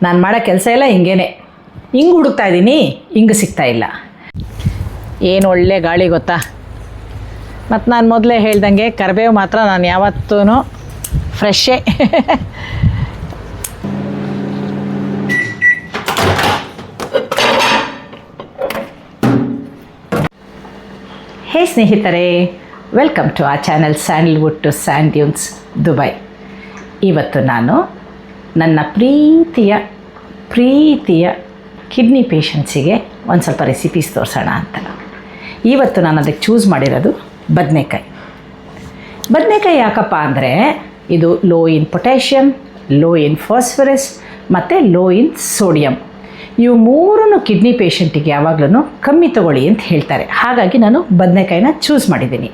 ನಾನು ಮಾಡೋ ಕೆಲಸ ಎಲ್ಲ ಹಿಂಗೇನೆ, ಹಿಂಗೆ ಹುಡುಕ್ತಾ ಇದ್ದೀನಿ, ಹಿಂಗೆ ಸಿಗ್ತಾ ಇಲ್ಲ. ಏನು ಒಳ್ಳೆ ಗಾಳಿ ಗೊತ್ತಾ. ಮತ್ತು ನಾನು ಮೊದಲೇ ಹೇಳ್ದಂಗೆ ಕರಿಬೇವು ಮಾತ್ರ ನಾನು ಯಾವತ್ತೂ ಫ್ರೆಶ್ಶೇ. ಹೇ ಸ್ನೇಹಿತರೆ, ವೆಲ್ಕಮ್ ಟು ಆ channel Sandalwood to sand dunes Dubai. ಇವತ್ತು ನಾನು ನನ್ನ ಪ್ರೀತಿಯ ಕಿಡ್ನಿ ಪೇಷಂಟ್ಸಿಗೆ ಒಂದು ಸ್ವಲ್ಪ ರೆಸಿಪೀಸ್ ತೋರಿಸೋಣ ಅಂತ. ಇವತ್ತು ನಾನು ಅದಕ್ಕೆ ಚೂಸ್ ಮಾಡಿರೋದು ಬದನೆಕಾಯಿ ಯಾಕಪ್ಪ ಅಂದರೆ ಇದು ಲೋ ಇನ್ ಪೊಟ್ಯಾಷಿಯಮ್, ಲೋ ಇನ್ ಫಾಸ್ಫರಸ್ ಮತ್ತು ಲೋ ಇನ್ ಸೋಡಿಯಂ. ಇವು ಮೂರನ್ನು ಕಿಡ್ನಿ ಪೇಷಂಟಿಗೆ ಯಾವಾಗಲೂ ಕಮ್ಮಿ ತಗೊಳ್ಳಿ ಅಂತ ಹೇಳ್ತಾರೆ. ಹಾಗಾಗಿ ನಾನು ಬದನೆಕಾಯಿನ ಚೂಸ್ ಮಾಡಿದ್ದೀನಿ.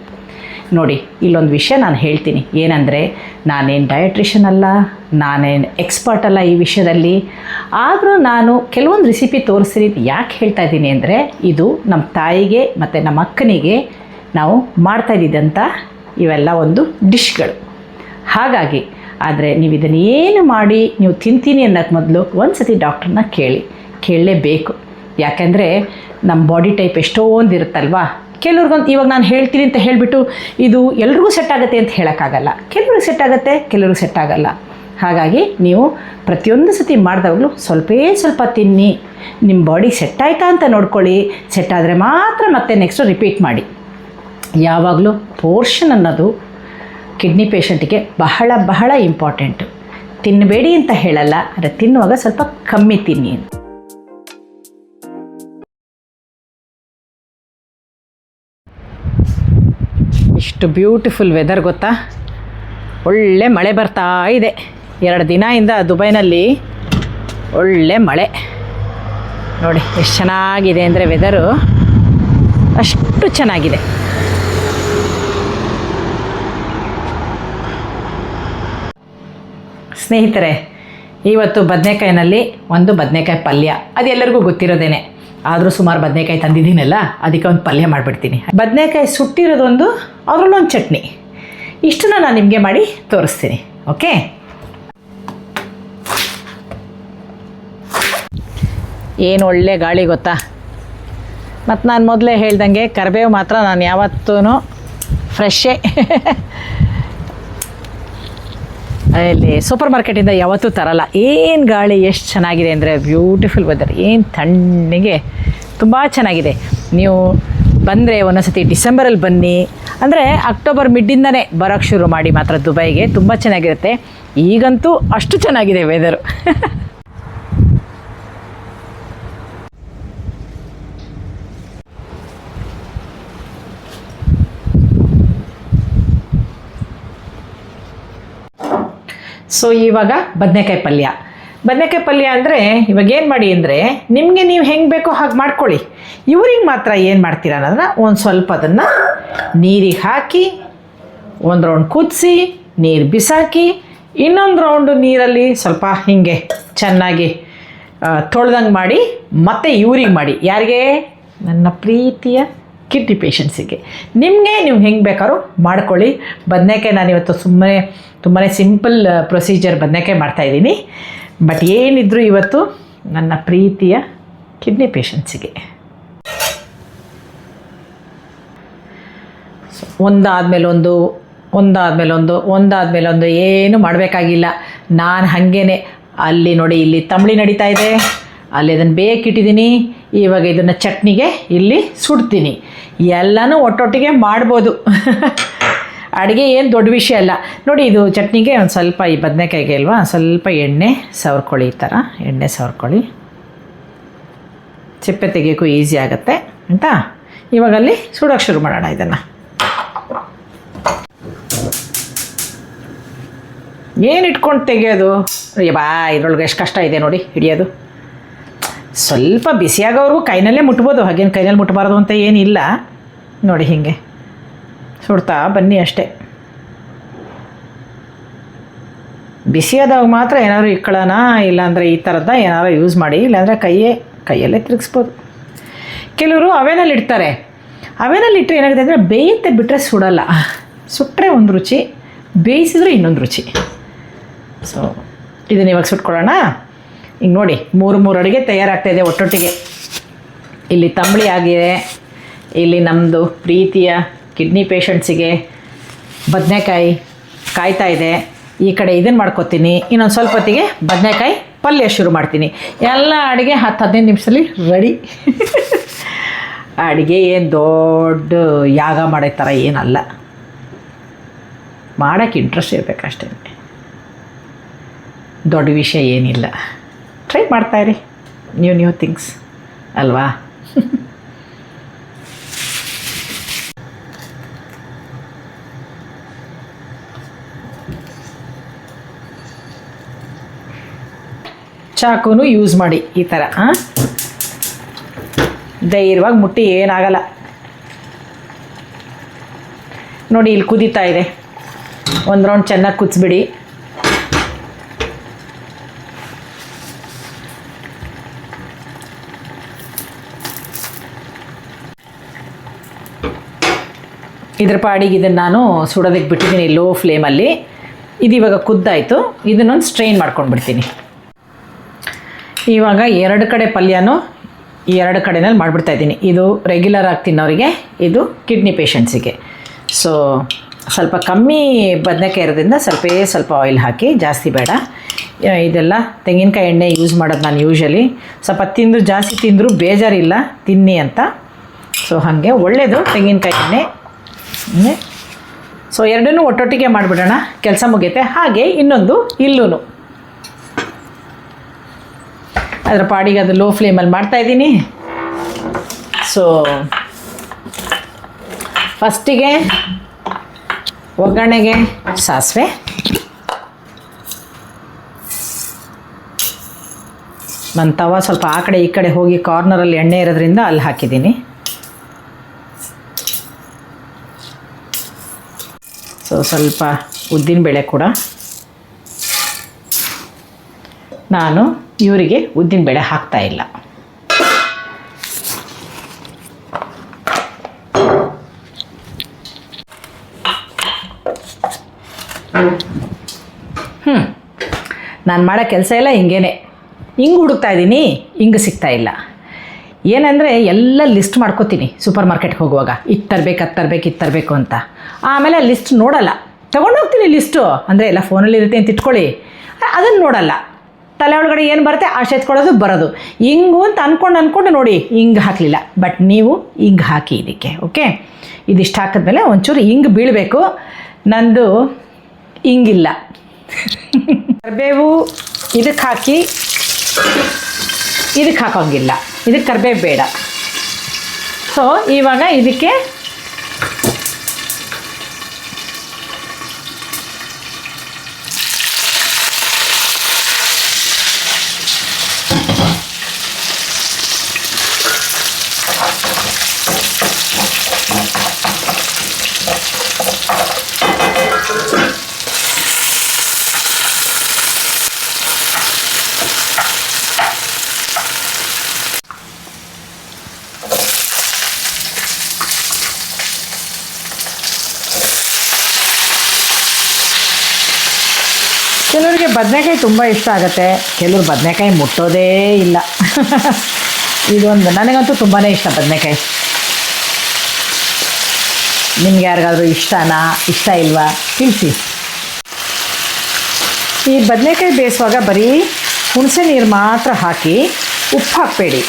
ನೋಡಿ, ಇಲ್ಲೊಂದು ವಿಷಯ ನಾನು ಹೇಳ್ತೀನಿ. ಏನಂದರೆ, ನಾನೇನು ಡಯಟ್ರಿಷನ್ ಅಲ್ಲ, ನಾನೇನು ಎಕ್ಸ್ಪರ್ಟ್ ಅಲ್ಲ ಈ ವಿಷಯದಲ್ಲಿ. ಆದರೂ ನಾನು ಕೆಲವೊಂದು ರೆಸಿಪಿ ತೋರಿಸ್ತೀನಿ. ಯಾಕೆ ಹೇಳ್ತಾ ಇದ್ದೀನಿ ಅಂದರೆ, ಇದು ನಮ್ಮ ತಾಯಿಗೆ ಮತ್ತು ನಮ್ಮ ಅಕ್ಕನಿಗೆ ನಾವು ಮಾಡ್ತಾಯಿದ್ದಂಥ ಇವೆಲ್ಲ ಒಂದು ಡಿಶ್ಗಳು. ಹಾಗಾಗಿ ಆದರೆ ನೀವು ಇದನ್ನು ಏನು ಮಾಡಿ ನೀವು ತಿಂತೀನಿ ಅನ್ನೋಕ್ಕೆ ಮೊದಲು ಒಂದು ಸತಿ ಡಾಕ್ಟ್ರನ್ನ ಕೇಳಲೇಬೇಕು. ಯಾಕೆಂದರೆ ನಮ್ಮ ಬಾಡಿ ಟೈಪ್ ಎಷ್ಟೊಂದು ಇರುತ್ತಲ್ವ. ಕೆಲವ್ರಿಗೊಂದು ಇವಾಗ ನಾನು ಹೇಳ್ತೀನಿ ಅಂತ ಹೇಳಿಬಿಟ್ಟು ಇದು ಎಲ್ರಿಗೂ ಸೆಟ್ ಆಗುತ್ತೆ ಅಂತ ಹೇಳೋಕ್ಕಾಗಲ್ಲ. ಕೆಲವ್ರಿಗೆ ಸೆಟ್ ಆಗುತ್ತೆ, ಕೆಲವ್ರಿಗೆ ಸೆಟ್ ಆಗಲ್ಲ. ಹಾಗಾಗಿ ನೀವು ಪ್ರತಿಯೊಂದು ಸತಿ ಮಾಡಿದಾಗಲೂ ಸ್ವಲ್ಪ ತಿನ್ನಿ, ನಿಮ್ಮ ಬಾಡಿ ಸೆಟ್ ಆಯಿತಾ ಅಂತ ನೋಡ್ಕೊಳ್ಳಿ. ಸೆಟ್ ಆದರೆ ಮಾತ್ರ ಮತ್ತೆ ನೆಕ್ಸ್ಟು ರಿಪೀಟ್ ಮಾಡಿ. ಯಾವಾಗಲೂ ಪೋರ್ಷನ್ ಅನ್ನೋದು ಕಿಡ್ನಿ ಪೇಷಂಟಿಗೆ ಬಹಳ ಇಂಪಾರ್ಟೆಂಟು. ತಿನ್ನಬೇಡಿ ಅಂತ ಹೇಳಲ್ಲ, ಆದರೆ ತಿನ್ನುವಾಗ ಸ್ವಲ್ಪ ಕಮ್ಮಿ ತಿನ್ನಿ. ಇಷ್ಟು ಬ್ಯೂಟಿಫುಲ್ ವೆದರ್ ಗೊತ್ತಾ. ಒಳ್ಳೆ ಮಳೆ ಬರ್ತಾ ಇದೆ. 2 ದಿನದಿಂದ ದುಬೈನಲ್ಲಿ ಒಳ್ಳೆ ಮಳೆ. ನೋಡಿ ಎಷ್ಟು ಚೆನ್ನಾಗಿದೆ ಅಂದರೆ, ವೆದರು ಅಷ್ಟು ಚೆನ್ನಾಗಿದೆ. ಸ್ನೇಹಿತರೆ, ಇವತ್ತು ಬದನೆಕಾಯಿನಲ್ಲಿ ಒಂದು ಬದನೆಕಾಯಿ ಪಲ್ಯ. ಅದು ಎಲ್ಲರಿಗೂ ಗೊತ್ತಿರೋದೇನೆ, ಆದರೂ ಸುಮಾರು ಬದನೆಕಾಯಿ ತಂದಿದ್ದೀನಲ್ಲ, ಅದಕ್ಕೆ ಒಂದು ಪಲ್ಯ ಮಾಡಿಬಿಡ್ತೀನಿ. ಬದನೆಕಾಯಿ ಸುಟ್ಟಿರೋದೊಂದು, ಅದರಲ್ಲೊಂದು ಚಟ್ನಿ. ಇಷ್ಟನ್ನ ನಾನು ನಿಮಗೆ ಮಾಡಿ ತೋರಿಸ್ತೀನಿ. ಓಕೆ, ಏನು ಒಳ್ಳೆ ಗಾಳಿ ಗೊತ್ತಾ. ಮತ್ತು ನಾನು ಮೊದಲೇ ಹೇಳ್ದಂಗೆ ಕರಿಬೇವು ಮಾತ್ರ ನಾನು ಯಾವತ್ತೂ ಫ್ರೆಶ್ಶೇ. ಅಲ್ಲಿ ಸೂಪರ್ ಮಾರ್ಕೆಟಿಂದ ಯಾವತ್ತೂ ತರಲ್ಲ. ಏನು ಗಾಳಿ ಎಷ್ಟು ಚೆನ್ನಾಗಿದೆ ಅಂದರೆ, ಬ್ಯೂಟಿಫುಲ್ ವೆದರ್. ಏನು ತಣ್ಣಗೆ ತುಂಬ ಚೆನ್ನಾಗಿದೆ. ನೀವು ಬಂದರೆ ಒಂದೊಂದ್ಸತಿ ಡಿಸೆಂಬರಲ್ಲಿ ಬನ್ನಿ, ಅಂದರೆ ಅಕ್ಟೋಬರ್ ಮಿಡ್ಡಿಂದನೇ ಬರೋಕ್ಕೆ ಶುರು ಮಾಡಿ ಮಾತ್ರ ದುಬೈಗೆ. ತುಂಬ ಚೆನ್ನಾಗಿರುತ್ತೆ. ಈಗಂತೂ ಅಷ್ಟು ಚೆನ್ನಾಗಿದೆ ವೆದರು. ಸೊ ಇವಾಗ ಬದನೆಕಾಯಿ ಪಲ್ಯ ಅಂದರೆ, ಇವಾಗ ಏನು ಮಾಡಿ ಅಂದರೆ, ನಿಮಗೆ ನೀವು ಹೆಂಗೆ ಬೇಕೋ ಹಾಗೆ ಮಾಡ್ಕೊಳ್ಳಿ. ಇವ್ರಿಗೆ ಮಾತ್ರ ಏನು ಮಾಡ್ತೀರಾ ಅನ್ನೋದನ್ನ ಒಂದು ಸ್ವಲ್ಪ ಅದನ್ನು ನೀರಿಗೆ ಹಾಕಿ, ಒಂದು ರೌಂಡ್ ಕುದಿಸಿ, ನೀರು ಬಿಸಾಕಿ, ಇನ್ನೊಂದು ರೌಂಡು ನೀರಲ್ಲಿ ಸ್ವಲ್ಪ ಹೀಗೆ ಚೆನ್ನಾಗಿ ತೊಳ್ದಂಗೆ ಮಾಡಿ ಮತ್ತೆ ಇವ್ರಿಗೆ ಮಾಡಿ. ಯಾರಿಗೆ? ನನ್ನ ಪ್ರೀತಿಯ ಕಿಡ್ನಿ ಪೇಷಂಟ್ಸಿಗೆ. ನೀವು ಹೆಂಗೆ ಬೇಕಾದ್ರೂ ಮಾಡ್ಕೊಳ್ಳಿ. ಬದನೆಕಾಯಿ ನಾನಿವತ್ತು ತುಂಬಾ ಸಿಂಪಲ್ ಪ್ರೊಸೀಜರ್ ಬದನೆಕಾಯಿ ಮಾಡ್ತಾಯಿದ್ದೀನಿ. ಬಟ್ ಏನಿದ್ರು ಇವತ್ತು ನನ್ನ ಪ್ರೀತಿಯ ಕಿಡ್ನಿ ಪೇಷಂಟ್ಸಿಗೆ. ಒಂದಾದ್ಮೇಲೆ ಒಂದು ಏನು ಮಾಡಬೇಕಾಗಿಲ್ಲ. ನಾನು ಹಾಗೇನೆ, ಅಲ್ಲಿ ನೋಡಿ, ಇಲ್ಲಿ ತಂಬಳಿ ನಡೀತಾ ಇದೆ, ಅಲ್ಲಿ ಅದನ್ನು ಬೇಕಿಟ್ಟಿದ್ದೀನಿ. ಇವಾಗ ಇದನ್ನು ಚಟ್ನಿಗೆ ಇಲ್ಲಿ ಸುಡ್ತೀನಿ. ಎಲ್ಲನೂ ಒಟ್ಟೊಟ್ಟಿಗೆ ಮಾಡ್ಬೋದು. ಅಡುಗೆ ಏನು ದೊಡ್ಡ ವಿಷಯ ಅಲ್ಲ. ನೋಡಿ, ಇದು ಚಟ್ನಿಗೆ ಒಂದು ಸ್ವಲ್ಪ, ಈ ಬದನೆಕಾಯಿಗೆ ಅಲ್ವಾ, ಸ್ವಲ್ಪ ಎಣ್ಣೆ ಸವರ್ಕೊಳ್ಳಿ. ಈ ಥರ ಎಣ್ಣೆ ಸವರ್ಕೊಳ್ಳಿ, ಸಿಪ್ಪೆ ತೆಗಿಯೋಕ್ಕೂ ಈಸಿ ಆಗುತ್ತೆ ಅಂತ. ಇವಾಗಲ್ಲಿ ಸುಡೋಕ್ಕೆ ಶುರು ಮಾಡೋಣ ಇದನ್ನು. ಏನು ಇಟ್ಕೊಂಡು ತೆಗೆಯೋದು ಇದ್ರೊಳಗೆ ಎಷ್ಟು ಕಷ್ಟ ಇದೆ ನೋಡಿ ಹಿಡಿಯೋದು. ಸ್ವಲ್ಪ ಬಿಸಿಯಾಗೋವರೆಗೂ ಕೈನಲ್ಲೇ ಮುಟ್ಬೋದು, ಹಾಗೇನು ಕೈನಲ್ಲಿ ಮುಟ್ಟಬಾರ್ದು ಅಂತ ಏನಿಲ್ಲ. ನೋಡಿ, ಹೀಗೆ ಸುಡ್ತಾ ಬನ್ನಿ ಅಷ್ಟೇ. ಬಿಸಿಯಾದಾಗ ಮಾತ್ರ ಏನಾದ್ರು ಇಟ್ಕೊಳ್ಳೋಣ, ಇಲ್ಲಾಂದರೆ ಈ ಥರದ ಏನಾದ್ರು ಯೂಸ್ ಮಾಡಿ, ಇಲ್ಲಾಂದರೆ ಕೈಯಲ್ಲೇ ತಿರುಗಿಸ್ಬೋದು. ಕೆಲವರು ಅವೆನಲ್ಲಿ ಇಡ್ತಾರೆ. ಅವೆನಲ್ಲಿ ಇಟ್ಟರೆ ಏನಾಗುತ್ತೆ ಅಂದರೆ, ಬೇಯುತ್ತೆ ಬಿಟ್ಟರೆ ಸುಡಲ್ಲ. ಸುಟ್ಟರೆ ಒಂದು ರುಚಿ, ಬೇಯಿಸಿದ್ರೆ ಇನ್ನೊಂದು ರುಚಿ. ಸೊ ಇದನ್ನು ಇವಾಗ ಸುಟ್ಕೊಳ್ಳೋಣ. ಈಗ ನೋಡಿ 3 ಅಡುಗೆ ತಯಾರಾಗ್ತಾಯಿದೆ ಒಟ್ಟೊಟ್ಟಿಗೆ. ಇಲ್ಲಿ ತಂಬಳಿ ಆಗಿದೆ, ಇಲ್ಲಿ ನಮ್ಮದು ಪ್ರೀತಿಯ ಕಿಡ್ನಿ ಪೇಷಂಟ್ಸಿಗೆ ಬದನೆಕಾಯಿ ಕಾಯ್ತಾ ಇದೆ. ಈ ಕಡೆ ಇದನ್ನು ಮಾಡ್ಕೊತೀನಿ, ಇನ್ನೊಂದು ಸ್ವಲ್ಪ ಹೊತ್ತಿಗೆ ಬದನೆಕಾಯಿ ಪಲ್ಯ ಶುರು ಮಾಡ್ತೀನಿ. ಎಲ್ಲ ಅಡುಗೆ 10-15 ನಿಮಿಷದಲ್ಲಿ ರೆಡಿ. ಅಡುಗೆ ಏನು ದೊಡ್ಡ ಯಾಗ ಮಾಡೋ ಥರ ಏನಲ್ಲ, ಮಾಡೋಕ್ಕೆ ಇಂಟ್ರೆಸ್ಟ್ ಇರಬೇಕಷ್ಟೇ, ದೊಡ್ಡ ವಿಷಯ ಏನಿಲ್ಲ. ಟ್ರೈ ಮಾಡ್ತಾಯಿರಿ, ನ್ಯೂ ಥಿಂಗ್ಸ್ ಅಲ್ವಾ. ಚಾಕುನು ಯೂಸ್ ಮಾಡಿ ಈ ಥರ ಧೈರ್ಯವಾಗಿ ಮುಟ್ಟಿ ಏನಾಗಲ್ಲ. ನೋಡಿ ಇಲ್ಲಿ ಕುದೀತಾ ಇದೆ, ಒಂದು ರೌಂಡ್ ಚೆನ್ನಾಗಿ ಕುದಿಸ್ಬಿಡಿ. ಇದ್ರ ಪಾಡಿಗೆ ಇದನ್ನು ನಾನು ಸುಡೋದಕ್ಕೆ ಬಿಟ್ಟಿದ್ದೀನಿ ಲೋ ಫ್ಲೇಮಲ್ಲಿ. ಇದು ಇವಾಗ ಕುದ್ದಾಯಿತು, ಇದನ್ನೊಂದು ಸ್ಟ್ರೈನ್ ಮಾಡ್ಕೊಂಡು ಬಿಡ್ತೀನಿ. ಇವಾಗ 2 ಕಡೆ ಪಲ್ಯನೂ ಈ 2 ಕಡೆನಲ್ಲಿ ಮಾಡಿಬಿಡ್ತಾಯಿದ್ದೀನಿ. ಇದು ರೆಗ್ಯುಲರ್ ಆಗಿ ತಿನ್ನೋರಿಗೆ, ಇದು ಕಿಡ್ನಿ ಪೇಷಂಟ್ಸಿಗೆ. ಸೊ ಸ್ವಲ್ಪ ಕಮ್ಮಿ ಬದನೆಕಾಯಿ ಇರೋದ್ರಿಂದ ಸ್ವಲ್ಪ ಆಯಿಲ್ ಹಾಕಿ, ಜಾಸ್ತಿ ಬೇಡ. ಇದೆಲ್ಲ ತೆಂಗಿನಕಾಯಿ ಎಣ್ಣೆ ಯೂಸ್ ಮಾಡೋದು ನಾನು ಯೂಶಲಿ. ಸ್ವಲ್ಪ ಜಾಸ್ತಿ ತಿಂದರೂ ಬೇಜಾರಿಲ್ಲ, ತಿನ್ನಿ ಅಂತ. ಸೊ ಹಾಗೆ ಒಳ್ಳೆಯದು ತೆಂಗಿನಕಾಯಿ ಎಣ್ಣೆ. ಸೊ ಎರಡನ್ನೂ ಒಟ್ಟೊಟ್ಟಿಗೆ ಮಾಡಿಬಿಡೋಣ, ಕೆಲಸ ಮುಗಿಯುತ್ತೆ. ಹಾಗೆ ಇನ್ನೊಂದು ಇಲ್ಲೂ ಅದರ ಪಾಡಿಗೆ ಅದು ಲೋ ಫ್ಲೇಮಲ್ಲಿ ಮಾಡ್ತಾಯಿದ್ದೀನಿ. ಸೊ ಫಸ್ಟಿಗೆ ಒಗ್ಗರಣೆಗೆ ಸಾಸಿವೆ, ನನ್ನ ತವ ಸ್ವಲ್ಪ ಆ ಕಡೆ ಈ ಕಡೆ ಹೋಗಿ ಕಾರ್ನರಲ್ಲಿ ಎಣ್ಣೆ ಇರೋದ್ರಿಂದ ಅಲ್ಲಿ ಹಾಕಿದ್ದೀನಿ. ಸೊ ಸ್ವಲ್ಪ ಉದ್ದಿನಬೇಳೆ ಕೂಡ, ನಾನು ಇವರಿಗೆ ಉದ್ದಿನಬೇಳೆ ಹಾಕ್ತಾಯಿಲ್ಲ. ನಾನು ಮಾಡೋ ಕೆಲಸ ಎಲ್ಲ ಹಿಂಗೇನೆ, ಹಿಂಗೆ ಹುಡುಕ್ತಾಯಿದ್ದೀನಿ, ಹಿಂಗೆ ಸಿಗ್ತಾಯಿಲ್ಲ. ಏನಂದರೆ ಎಲ್ಲ ಲಿಸ್ಟ್ ಮಾಡ್ಕೋತೀನಿ ಸೂಪರ್ ಮಾರ್ಕೆಟ್ಗೆ ಹೋಗುವಾಗ, ಇದು ತರಬೇಕು ಅದು ತರಬೇಕು ಇದು ತರಬೇಕು ಅಂತ. ಆಮೇಲೆ ಲಿಸ್ಟ್ ನೋಡಲ್ಲ, ತೊಗೊಂಡೋಗ್ತೀನಿ ಲಿಸ್ಟು, ಅಂದರೆ ಎಲ್ಲ ಫೋನಲ್ಲಿ ಇರುತ್ತೆ ಅಂತ ಇಟ್ಕೊಳ್ಳಿ, ಅದನ್ನು ನೋಡಲ್ಲ. ತಲೆ ಒಳಗಡೆ ಏನು ಬರುತ್ತೆ ಆಶೆ ಎತ್ಕೊಳ್ಳೋದು ಬರೋದು. ಹಿಂಗು ಅಂತ ಅಂದ್ಕೊಂಡು ನೋಡಿ ಹಿಂಗೆ ಹಾಕಲಿಲ್ಲ. ಬಟ್ ನೀವು ಹಿಂಗೆ ಹಾಕಿ ಇದಕ್ಕೆ, ಓಕೆ. ಇದಿಷ್ಟು ಹಾಕಿದ್ಮೇಲೆ ಒಂಚೂರು ಹಿಂಗೆ ಬೀಳಬೇಕು. ನಂದು ಹಿಂಗಿಲ್ಲ. ಕರಿಬೇವು ಇದಕ್ಕೆ ಹಾಕಿ, ಇದಕ್ಕೆ ಹಾಕೋಂಗಿಲ್ಲ, ಇದಕ್ಕೆ ಕರಿಬೇವು ಬೇಡ. ಸೊ ಇವಾಗ ಇದಕ್ಕೆ ಕೆಲವರಿಗೆ ಬದನೆಕಾಯಿ ತುಂಬ ಇಷ್ಟ ಆಗುತ್ತೆ, ಕೆಲವರು ಬದನೆಕಾಯಿ ಮುಟ್ಟೋದೇ ಇಲ್ಲ. ಇದೊಂದು ನನಗಂತೂ ತುಂಬಾ ಇಷ್ಟ ಬದನೆಕಾಯಿ. ನಿಮ್ಗೆ ಯಾರಿಗಾದ್ರೂ ಇಷ್ಟನಾ, ಇಷ್ಟ ಇಲ್ವಾ ತಿಳಿಸಿ. ಈ ಬದನೆಕಾಯಿ ಬೇಯಿಸುವಾಗ ಬರೀ ಹುಣಸೆ ನೀರು ಮಾತ್ರ ಹಾಕಿ, ಉಪ್ಪು ಹಾಕಬೇಡಿ.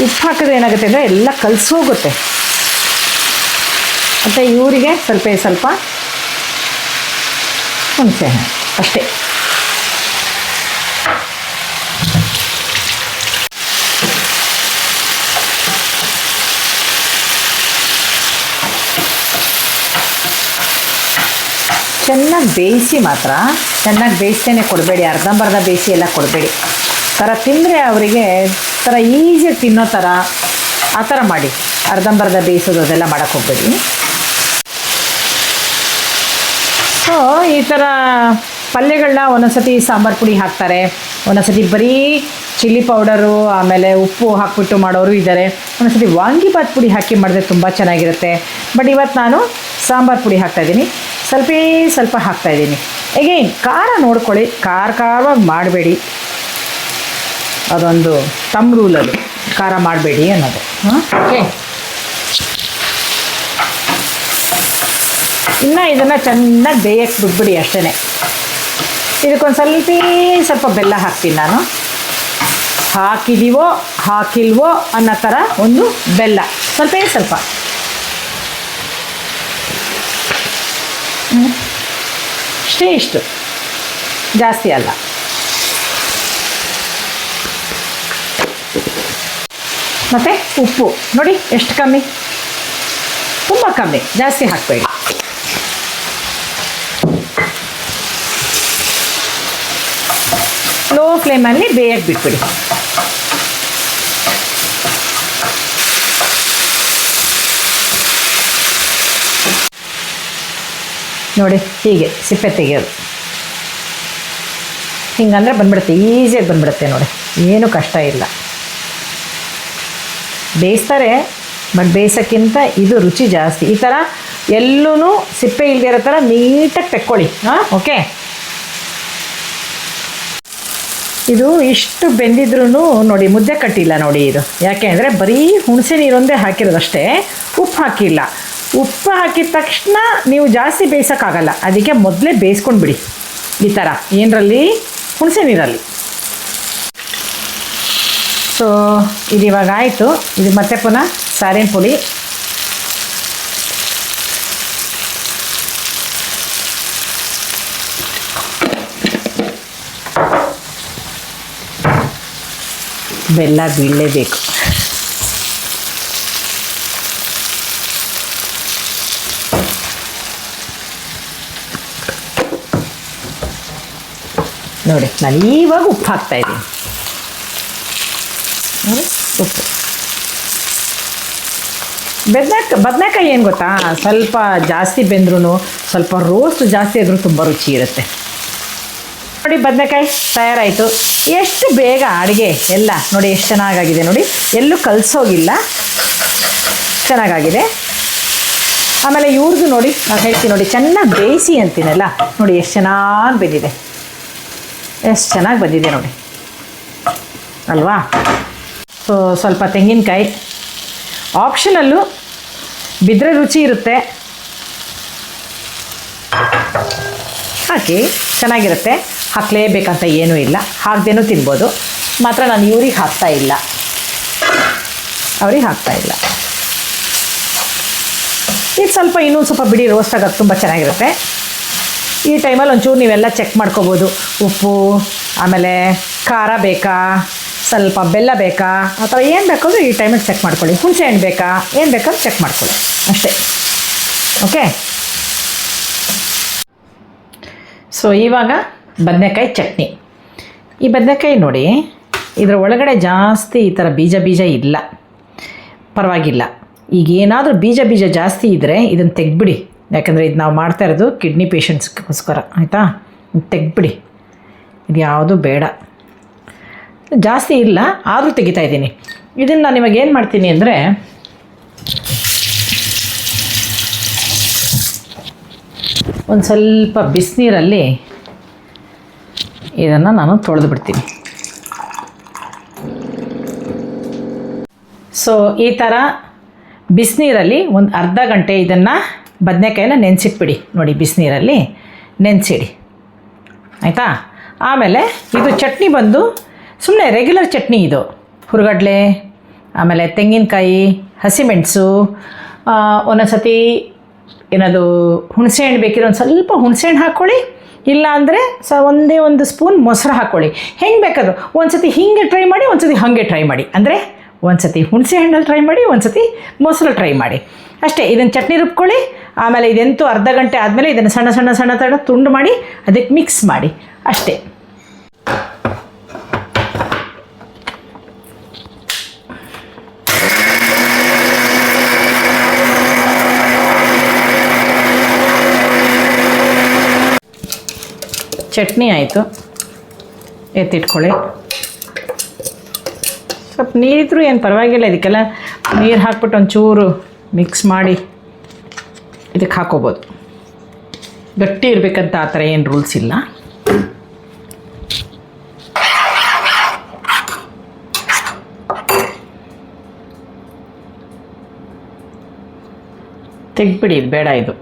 ಉಪ್ಪು ಹಾಕಿದ್ರೆ ಏನಾಗುತ್ತೆ ಅಂದರೆ ಎಲ್ಲ ಕಲಸೋಗುತ್ತೆ. ಮತ್ತು ಇವರಿಗೆ ಸ್ವಲ್ಪ ಹುಣಸೆ ಅಷ್ಟೇ. ಚೆನ್ನಾಗಿ ಬೇಯಿಸಿ ಮಾತ್ರ, ಚೆನ್ನಾಗಿ ಬೇಯಿಸ್ತೇನೆ ಕೊಡಬೇಡಿ, ಅರ್ಧಂಬರ್ಧ ಬೇಯಿಸಿ ಎಲ್ಲ ಕೊಡಬೇಡಿ. ಥರ ತಿಂದರೆ ಅವರಿಗೆ ಥರ ಈಸಿಯಾಗಿ ತಿನ್ನೋ ಥರ ಆ ಥರ ಮಾಡಿ. ಅರ್ಧಂಬರ್ಧ ಬೇಯಿಸೋದು ಅದೆಲ್ಲ ಮಾಡೋಕ್ಕೆ ಹೋಗಬೇಡಿ. ಸೊ ಈ ಥರ ಪಲ್ಯಗಳನ್ನ ಒಂದೊಂದ್ಸತಿ ಸಾಂಬಾರು ಪುಡಿ ಹಾಕ್ತಾರೆ, ಒಂದೊಂದ್ಸತಿ ಬರೀ ಚಿಲ್ಲಿ ಪೌಡರು ಆಮೇಲೆ ಉಪ್ಪು ಹಾಕ್ಬಿಟ್ಟು ಮಾಡೋರು ಇದ್ದಾರೆ, ಒಂದೊಂದ್ಸತಿ ವಾಂಗಿಬಾತ್ ಪುಡಿ ಹಾಕಿ ಮಾಡಿದ್ರೆ ತುಂಬ ಚೆನ್ನಾಗಿರುತ್ತೆ. ಬಟ್ ಇವತ್ತು ನಾನು ಸಾಂಬಾರು ಪುಡಿ ಹಾಕ್ತಾಯಿದ್ದೀನಿ. ಸ್ವಲ್ಪ ಹಾಕ್ತಾಯಿದ್ದೀನಿ. ಎಗೈನ್ ಖಾರ ನೋಡ್ಕೊಳ್ಳಿ, ಖಾರವಾಗಿ ಮಾಡಬೇಡಿ, ಅದೊಂದು ತಮ್ಮ ರೂಲ್ ಅದು, ಖಾರ ಮಾಡಬೇಡಿ ಅನ್ನೋದು. ಓಕೆ, ಇನ್ನು ಇದನ್ನು ಚೆನ್ನಾಗಿ ಬೇಯಕ್ಕೆ ಬಿಟ್ಬಿಡಿ ಅಷ್ಟೇ. ಇದಕ್ಕೊಂದು ಸ್ವಲ್ಪ ಬೆಲ್ಲ ಹಾಕ್ತೀನಿ ನಾನು. ಹಾಕಿದೀವೋ ಹಾಕಿಲ್ವೋ ಅನ್ನೋ ಥರ ಒಂದು ಬೆಲ್ಲ, ಸ್ವಲ್ಪ ಅಷ್ಟೇ, ಇಷ್ಟು ಜಾಸ್ತಿ ಅಲ್ಲ. ಮತ್ತು ಉಪ್ಪು ನೋಡಿ ಎಷ್ಟು ಕಮ್ಮಿ, ತುಂಬ ಕಮ್ಮಿ, ಜಾಸ್ತಿ ಹಾಕಬೇಡಿ. ಲೋ ಫ್ಲೇಮಲ್ಲಿ ಬೇಯಕ್ಕೆ ಬಿಟ್ಬಿಡಿ. ನೋಡಿ ಹೀಗೆ ಸಿಪ್ಪೆ ತೆಗೆಯೋದು, ಹಿಂಗಂದರೆ ಬಂದ್ಬಿಡುತ್ತೆ, ಈಸಿಯಾಗಿ ಬಂದ್ಬಿಡುತ್ತೆ ನೋಡಿ, ಏನೂ ಕಷ್ಟ ಇಲ್ಲ. ಬೇಯಿಸ್ತಾರೆ, ಬಟ್ ಬೇಯಿಸೋಕ್ಕಿಂತ ಇದು ರುಚಿ ಜಾಸ್ತಿ. ಈ ಥರ ಎಲ್ಲೂ ಸಿಪ್ಪೆ ಇಲ್ಲದೆ ಇರೋ ಥರ ನೀಟಾಗಿ ತೆಕ್ಕೊಳ್ಳಿ. ಓಕೆ, ಇದು ಇಷ್ಟು ಬೆಂದಿದ್ರೂ ನೋಡಿ ಮುದ್ದೆ ಕಟ್ಟಿಲ್ಲ ನೋಡಿ ಇದು. ಯಾಕೆ ಅಂದರೆ ಬರೀ ಹುಣಸೆ ನೀರೊಂದೇ ಹಾಕಿರೋದಷ್ಟೇ, ಉಪ್ಪು ಹಾಕಿಲ್ಲ. ಉಪ್ಪು ಹಾಕಿದ ತಕ್ಷಣ ನೀವು ಜಾಸ್ತಿ ಬೇಯಿಸೋಕ್ಕಾಗಲ್ಲ, ಅದಕ್ಕೆ ಮೊದಲೇ ಬೇಯಿಸ್ಕೊಂಡು ಬಿಡಿ ಈ ಥರ ಏನರಲ್ಲಿ, ಹುಣಸೆ ನೀರಲ್ಲಿ. ಸೊ ಇದು ಇವಾಗ ಆಯಿತು. ಇದು ಮತ್ತೆ ಪುನಃ ಸಾರಿನ ಪುಡಿ, ಬೆಲ್ಲ ಬೀಳಲೇಬೇಕು. ನೋಡಿ ನಾನು ಇವಾಗ ಉಪ್ಪು ಹಾಕ್ತಾಯಿದ್ದೀನಿ. ನೋಡಿ ಉಪ್ಪು. ಬದನೆಕಾಯಿ ಏನು ಗೊತ್ತಾ, ಸ್ವಲ್ಪ ಜಾಸ್ತಿ ಬೆಂದ್ರೂ, ಸ್ವಲ್ಪ ರೋಸ್ಟ್ ಜಾಸ್ತಿ ಆದರೂ ತುಂಬ ರುಚಿ ಇರುತ್ತೆ. ನೋಡಿ ಬದನೆಕಾಯಿ ತಯಾರಾಯಿತು. ಎಷ್ಟು ಬೇಗ ಅಡುಗೆ ಎಲ್ಲ ನೋಡಿ, ಎಷ್ಟು ಚೆನ್ನಾಗಾಗಿದೆ ನೋಡಿ, ಎಲ್ಲೂ ಕಲಸೋಗಿಲ್ಲ, ಚೆನ್ನಾಗಾಗಿದೆ. ಆಮೇಲೆ ಇವ್ರದ್ದು ನೋಡಿ, ನಾನು ಹೇಳ್ತೀನಿ ನೋಡಿ, ಚೆನ್ನಾಗಿ ಬೇಯಿಸಿ ಅಂತೀನಲ್ಲ ನೋಡಿ, ಎಷ್ಟು ಚೆನ್ನಾಗಿ ಬೆಂದಿದೆ, ಎಷ್ಟು ಚೆನ್ನಾಗಿ ಬಂದಿದೆ ನೋಡಿ ಅಲ್ವಾ. ಸೊ ಸ್ವಲ್ಪ ತೆಂಗಿನಕಾಯಿ ಆಪ್ಷನಲ್ಲು, ಬಿದ್ದರೆ ರುಚಿ ಇರುತ್ತೆ, ಹಾಕಿ ಚೆನ್ನಾಗಿರುತ್ತೆ. ಹಾಕಲೇಬೇಕಂತ ಏನೂ ಇಲ್ಲ, ಹಾಕ್ದೇನೂ ತಿನ್ಬೋದು. ಮಾತ್ರ ನಾನು ಇವ್ರಿಗೆ ಹಾಕ್ತಾಯಿಲ್ಲ, ಅವ್ರಿಗೆ ಹಾಕ್ತಾಯಿಲ್ಲ. ಇದು ಸ್ವಲ್ಪ ಇನ್ನೂ ಸ್ವಲ್ಪ ಬಿಡಿ ರೋಸ್ಟ್ ಆಗೋದು ತುಂಬ ಚೆನ್ನಾಗಿರುತ್ತೆ. ಈ ಟೈಮಲ್ಲಿ ಒಂಚೂರು ನೀವೆಲ್ಲ ಚೆಕ್ ಮಾಡ್ಕೋಬೋದು, ಉಪ್ಪು, ಆಮೇಲೆ ಖಾರ ಬೇಕಾ, ಸ್ವಲ್ಪ ಬೆಲ್ಲ ಬೇಕಾ, ಆ ಥರ ಏನು ಬೇಕಾದರೂ ಈ ಟೈಮಲ್ಲಿ ಚೆಕ್ ಮಾಡ್ಕೊಳ್ಳಿ. ಹುಣಸೆ ಹಣ್ಣು ಬೇಕಾ, ಏನು ಬೇಕಾದ್ರೂ ಚೆಕ್ ಮಾಡ್ಕೊಳ್ಳಿ ಅಷ್ಟೇ. ಓಕೆ, ಸೊ ಇವಾಗ ಬದನೆಕಾಯಿ ಚಟ್ನಿ. ಈ ಬದನೆಕಾಯಿ ನೋಡಿ, ಇದರ ಒಳಗಡೆ ಜಾಸ್ತಿ ಈ ಥರ ಬೀಜ ಇಲ್ಲ, ಪರವಾಗಿಲ್ಲ. ಈಗ ಏನಾದರೂ ಬೀಜ ಜಾಸ್ತಿ ಇದ್ದರೆ ಇದನ್ನು ತೆಗ್ಬಿಡಿ, ಯಾಕಂದರೆ ಇದು ನಾವು ಮಾಡ್ತಾ ಇರೋದು ಕಿಡ್ನಿ ಪೇಷಂಟ್ಸ್ಗೋಸ್ಕರ, ಆಯಿತಾ. ತೆಗ್ಬಿಡಿ, ಇದು ಯಾವುದೂ ಬೇಡ, ಜಾಸ್ತಿ ಇಲ್ಲ ಆದರೂ ತೆಗಿತಾ ಇದ್ದೀನಿ. ಇದನ್ನು ನಾನು ಇವಾಗ ಏನು ಮಾಡ್ತೀನಿ ಅಂದರೆ, ಒಂದು ಸ್ವಲ್ಪ ಬಿಸಿನೀರಲ್ಲಿ ಇದನ್ನು ನಾನು ತೊಳೆದು ಬಿಡ್ತೀನಿ. ಸೊ ಈ ಥರ ಬಿಸಿನೀರಲ್ಲಿ ಒಂದು ಅರ್ಧ ಗಂಟೆ ಇದನ್ನು ಬದನೆಕಾಯಿನ ನೆನೆಸಿಟ್ಬಿಡಿ. ನೋಡಿ ಬಿಸಿನೀರಲ್ಲಿ ನೆನೆಸಿಡಿ, ಆಯಿತಾ. ಆಮೇಲೆ ಇದು ಚಟ್ನಿ ಬಂದು ಸುಮ್ಮನೆ ರೆಗ್ಯುಲರ್ ಚಟ್ನಿ ಇದು. ಹುರುಗಡ್ಲೆ, ಆಮೇಲೆ ತೆಂಗಿನಕಾಯಿ, ಹಸಿಮೆಣಸು, ಒಂದೊಂದು ಸತಿ ಏನದು ಹುಣಸೆ ಹಣ್ಣು ಬೇಕಿರೋ ಒಂದು ಸ್ವಲ್ಪ ಹುಣಸೆ ಹಣ್ಣು ಹಾಕ್ಕೊಳ್ಳಿ, ಇಲ್ಲ ಅಂದರೆ ಒಂದೇ ಒಂದು ಸ್ಪೂನ್ ಮೊಸರು ಹಾಕ್ಕೊಳ್ಳಿ. ಹೆಂಗೆ ಬೇಕಾದರೂ ಒಂದು ಸತಿ ಹೀಗೆ ಟ್ರೈ ಮಾಡಿ, ಒಂದು ಸತಿ ಹಾಗೆ ಟ್ರೈ ಮಾಡಿ. ಅಂದರೆ ಒಂದು ಸತಿ ಹುಣಸೆ ಹಣ್ಣಲ್ಲಿ ಟ್ರೈ ಮಾಡಿ, ಒಂದು ಸತಿ ಮೊಸರು ಟ್ರೈ ಮಾಡಿ ಅಷ್ಟೇ. ಇದನ್ನು ಚಟ್ನಿ ರುಬ್ಕೊಳ್ಳಿ. ಆಮೇಲೆ ಇದಂತೂ ಅರ್ಧ ಗಂಟೆ ಆದಮೇಲೆ ಇದನ್ನು ಸಣ್ಣ ತುಂಡು ಮಾಡಿ ಅದಕ್ಕೆ ಮಿಕ್ಸ್ ಮಾಡಿ ಅಷ್ಟೇ. ಚಟ್ನಿ ಆಯಿತು, ಎತ್ತಿಟ್ಕೊಳ್ಳಿ. ಸ್ವಲ್ಪ ನೀರಿದ್ರೂ ಏನು ಪರವಾಗಿಲ್ಲ, ಇದಕ್ಕೆಲ್ಲ ನೀರು ಹಾಕ್ಬಿಟ್ಟು ಒಂಚೂರು ಮಿಕ್ಸ್ ಮಾಡಿ ಇದಕ್ಕೆ ಹಾಕೋಬೋದು. ಗಟ್ಟಿ ಇರಬೇಕಂತ ಆ ಥರ ಏನು ರೂಲ್ಸ್ ಇಲ್ಲ. ತೆಗ್ಬಿಡಿ, ಇದು ಬೇಡ ಇದು.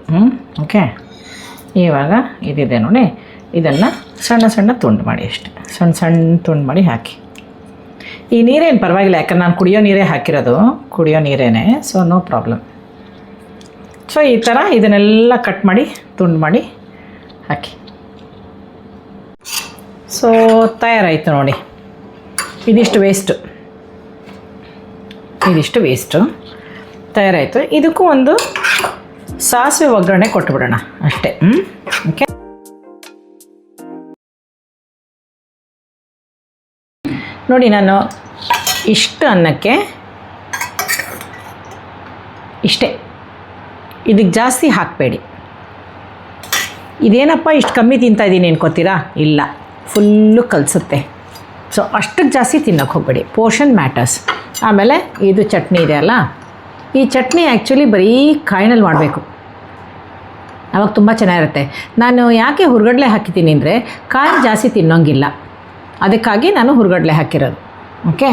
ಓಕೆ, ಇವಾಗ ಇದಿದೆ ನೋಡಿ, ಇದನ್ನು ಸಣ್ಣ ಸಣ್ಣ ತುಂಡು ಮಾಡಿ, ಅಷ್ಟೆ ಸಣ್ಣ ಸಣ್ಣ ತುಂಡು ಮಾಡಿ ಹಾಕಿ. ಈ ನೀರೇನು ಪರವಾಗಿಲ್ಲ, ಯಾಕಂದ್ರೆ ನಾನು ಕುಡಿಯೋ ನೀರೇ ಹಾಕಿರೋದು, ಕುಡಿಯೋ ನೀರೇನೆ, ಸೊ ನೋ ಪ್ರಾಬ್ಲಮ್. ಸೊ ಈ ಥರ ಇದನ್ನೆಲ್ಲ ಕಟ್ ಮಾಡಿ ತುಂಡು ಮಾಡಿ ಹಾಕಿ. ಸೊ ತಯಾರಾಯಿತು ನೋಡಿ. ಇದಿಷ್ಟು ವೇಸ್ಟು ತಯಾರಾಯಿತು. ಇದಕ್ಕೂ ಒಂದು ಸಾಸಿವೆ ಒಗ್ಗರಣೆ ಕೊಟ್ಬಿಡೋಣ ಅಷ್ಟೇ. ಓಕೆ, ನೋಡಿ ನಾನು ಇಷ್ಟು ಅನ್ನಕ್ಕೆ ಇಷ್ಟೇ, ಇದಕ್ಕೆ ಜಾಸ್ತಿ ಹಾಕಬೇಡಿ. ಇದೇನಪ್ಪ ಇಷ್ಟು ಕಮ್ಮಿ ತಿಂತಾಯಿದ್ದೀನಿ ಅನ್ಕೋತೀರಾ? ಇಲ್ಲ, ಫುಲ್ಲು ಕಲಿಸುತ್ತೆ. ಸೊ ಅಷ್ಟಕ್ಕೆ ಜಾಸ್ತಿ ತಿನ್ನೋಕ್ಕೆ ಹೋಗಬೇಡಿ, ಪೋರ್ಷನ್ ಮ್ಯಾಟರ್ಸ್. ಆಮೇಲೆ ಇದು ಚಟ್ನಿ ಇದೆ ಅಲ್ಲ, ಈ ಚಟ್ನಿ ಆ್ಯಕ್ಚುಲಿ ಬರೀ ಕಾಯಿನಲ್ಲಿ ಮಾಡಬೇಕು, ಆವಾಗ ತುಂಬ ಚೆನ್ನಾಗಿರುತ್ತೆ. ನಾನು ಯಾಕೆ ಹುರ್ಗಡ್ಲೆ ಹಾಕಿದ್ದೀನಿ ಅಂದರೆ ಕಾಯಿ ಜಾಸ್ತಿ ತಿನ್ನೋಂಗಿಲ್ಲ, ಅದಕ್ಕಾಗಿ ನಾನು ಹುರ್ಗಡ್ಲೆ ಹಾಕಿರೋದು. ಓಕೆ,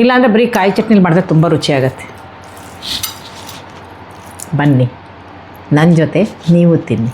ಇಲ್ಲಾಂದರೆ ಬರೀ ಕಾಯಿ ಚಟ್ನಿಲಿ ಮಾಡಿದ್ರೆ ತುಂಬ ರುಚಿಯಾಗತ್ತೆ. ಬನ್ನಿ, ನನ್ನ ಜೊತೆ ನೀವು ತಿನ್ನಿ.